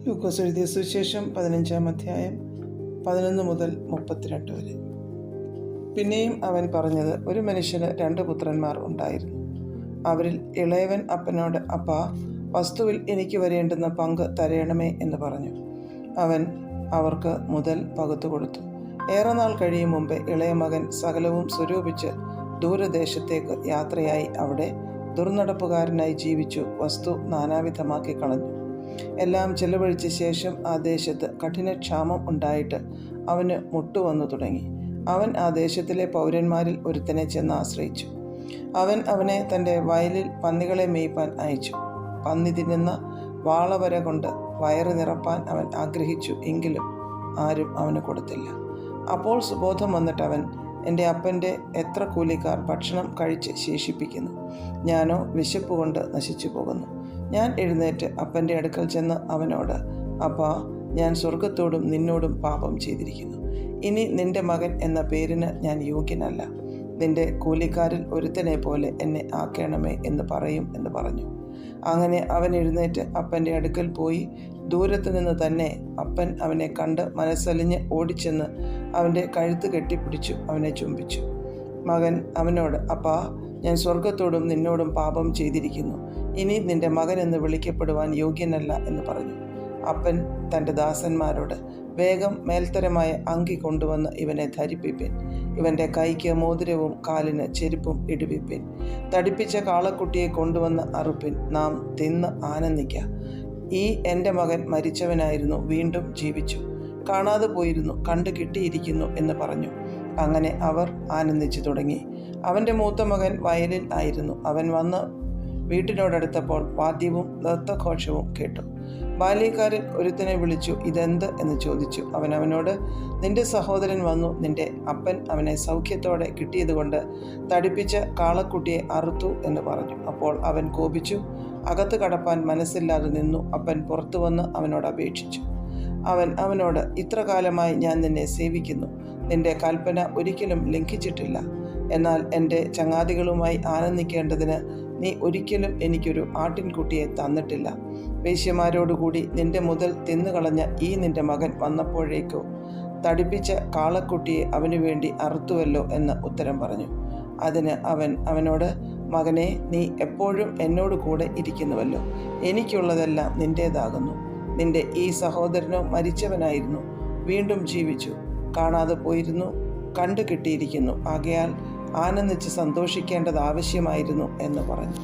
ലൂക്കോസ് എഴുതിയ സുവിശേഷം 15-ാം അധ്യായം 11 മുതൽ 32 വരെ. പിന്നെയും അവൻ പറഞ്ഞത്, ഒരു മനുഷ്യന് 2 പുത്രന്മാർ ഉണ്ടായിരുന്നു. അവരിൽ ഇളയവൻ അപ്പനോട്, അപ്പാ, വസ്തുവിൽ എനിക്ക് വരേണ്ടുന്ന പങ്ക് തരയണമേ എന്ന് പറഞ്ഞു. അവൻ അവർക്ക് മുതൽ പകുത്തു കൊടുത്തു. ഏറെ നാൾ കഴിയും മുമ്പേ ഇളയ മകൻ സകലവും സ്വരൂപിച്ച് ദൂരദേശത്തേക്ക് യാത്രയായി അവിടെ ദുർനടപ്പുകാരനായി ജീവിച്ചു വസ്തു നാനാവിധമാക്കി കളഞ്ഞു. എല്ലാം ചെലവഴിച്ച ശേഷം ആ ദേശത്ത് കഠിനക്ഷാമം ഉണ്ടായിട്ട് അവന് മുട്ടുവന്നു തുടങ്ങി. അവൻ ആ ദേശത്തിലെ പൗരന്മാരിൽ ഒരുത്തനെ ചെന്ന് ആശ്രയിച്ചു. അവൻ അവനെ തൻ്റെ വയലിൽ പന്നികളെ മേയ്പ്പാൻ അയച്ചു. പന്നി തിന്നുന്ന വാളവര കൊണ്ട് വയറ് നിറപ്പാൻ അവൻ ആഗ്രഹിച്ചു, എങ്കിലും ആരും അവന് കൊടുത്തില്ല. അപ്പോൾ സുബോധം വന്നിട്ട് അവൻ, എൻ്റെ അപ്പൻ്റെ എത്ര കൂലിക്കാർ ഭക്ഷണം കഴിച്ച് ശേഷിപ്പിക്കുന്നു, ഞാനോ വിശപ്പ് കൊണ്ട് നശിച്ചു പോകുന്നു. ഞാൻ എഴുന്നേറ്റ് അപ്പൻ്റെ അടുക്കൽ ചെന്ന് അവനോട്, അപ്പാ, ഞാൻ സ്വർഗത്തോടും നിന്നോടും പാപം ചെയ്തിരിക്കുന്നു. ഇനി നിന്റെ മകൻ എന്ന പേരിന് ഞാൻ യോഗ്യനല്ല. നിന്റെ കൂലിക്കാരിൽ ഒരുത്തനെ പോലെ എന്നെ ആക്കണമേ എന്ന് പറയും എന്ന് പറഞ്ഞു. അങ്ങനെ അവൻ എഴുന്നേറ്റ് അപ്പൻ്റെ അടുക്കൽ പോയി. ദൂരത്തു നിന്ന് തന്നെ അപ്പൻ അവനെ കണ്ട് മനസ്സലിഞ്ഞ് ഓടിച്ചെന്ന് അവൻ്റെ കഴുത്ത് കെട്ടിപ്പിടിച്ചു അവനെ ചുംബിച്ചു. മകൻ അവനോട്, അപ്പാ, ഞാൻ സ്വർഗത്തോടും നിന്നോടും പാപം ചെയ്തിരിക്കുന്നു. ഇനി നിന്റെ മകൻ എന്ന് വിളിക്കപ്പെടുവാൻ യോഗ്യനല്ല എന്ന് പറഞ്ഞു. അപ്പൻ തൻ്റെ ദാസന്മാരോട്, വേഗം മേൽത്തരമായ അങ്കി കൊണ്ടുവന്ന് ഇവനെ ധരിപ്പിപ്പിൻ. ഇവൻ്റെ കൈക്ക് മോതിരവും കാലിന് ചെരുപ്പും ഇടുവിപ്പിൻ. തടിപ്പിച്ച കാളക്കുട്ടിയെ കൊണ്ടുവന്ന് അറുപ്പിൻ. നാം തിന്ന് ആനന്ദിക്ക. ഈ എൻ്റെ മകൻ മരിച്ചവനായിരുന്നു, വീണ്ടും ജീവിച്ചു. കാണാതെ പോയിരുന്നു, കണ്ടു കിട്ടിയിരിക്കുന്നു എന്ന് പറഞ്ഞു. അങ്ങനെ അവർ ആനന്ദിച്ചു തുടങ്ങി. അവൻ്റെ മൂത്ത മകൻ വയലിൽ ആയിരുന്നു. അവൻ വന്ന് വീട്ടിനോടടുത്തപ്പോൾ വാദ്യവും നൃത്തഘോഷവും കേട്ടു. ബാല്യക്കാരിൽ ഒരുത്തനെ വിളിച്ചു, ഇതെന്ത് എന്ന് ചോദിച്ചു. അവൻ അവനോട്, നിന്റെ സഹോദരൻ വന്നു, നിന്റെ അപ്പൻ അവനെ സൗഖ്യത്തോടെ കിട്ടിയതുകൊണ്ട് തടിപ്പിച്ച കാളക്കുട്ടിയെ അറുത്തു എന്ന് പറഞ്ഞു. അപ്പോൾ അവൻ കോപിച്ചു, അകത്ത് കടപ്പാൻ മനസ്സില്ലാതെ നിന്നു. അപ്പൻ പുറത്തു വന്ന് അവനോട് അപേക്ഷിച്ചു. അവൻ അവനോട്, ഇത്ര കാലമായി ഞാൻ നിന്നെ സേവിക്കുന്നു, നിന്റെ കൽപ്പന ഒരിക്കലും ലംഘിച്ചിട്ടില്ല. എന്നാൽ എൻ്റെ ചങ്ങാതികളുമായി ആനന്ദിക്കേണ്ടതിന് നീ ഒരിക്കലും എനിക്കൊരു ആട്ടിൻകുട്ടിയെ തന്നിട്ടില്ല. വേശ്യമാരോടുകൂടി നിന്റെ മുതൽ തിന്നുകളഞ്ഞ ഈ നിന്റെ മകൻ വന്നപ്പോഴേക്കോ തടിപ്പിച്ച കാളക്കുട്ടിയെ അവനു വേണ്ടി അറുത്തുവല്ലോ എന്ന് ഉത്തരം പറഞ്ഞു. അതിന് അവൻ അവനോട്, മകനെ, നീ എപ്പോഴും എന്നോട് കൂടെ ഇരിക്കുന്നുവല്ലോ. എനിക്കുള്ളതെല്ലാം നിൻ്റേതാകുന്നു. നിന്റെ ഈ സഹോദരനോ മരിച്ചവനായിരുന്നു, വീണ്ടും ജീവിച്ചു. കാണാതെ പോയിരുന്നു, കണ്ടു കിട്ടിയിരിക്കുന്നു. ആകയാൽ ആനന്ദിച്ച് സന്തോഷിക്കേണ്ടത് ആവശ്യമായിരുന്നു എന്ന് പറഞ്ഞു.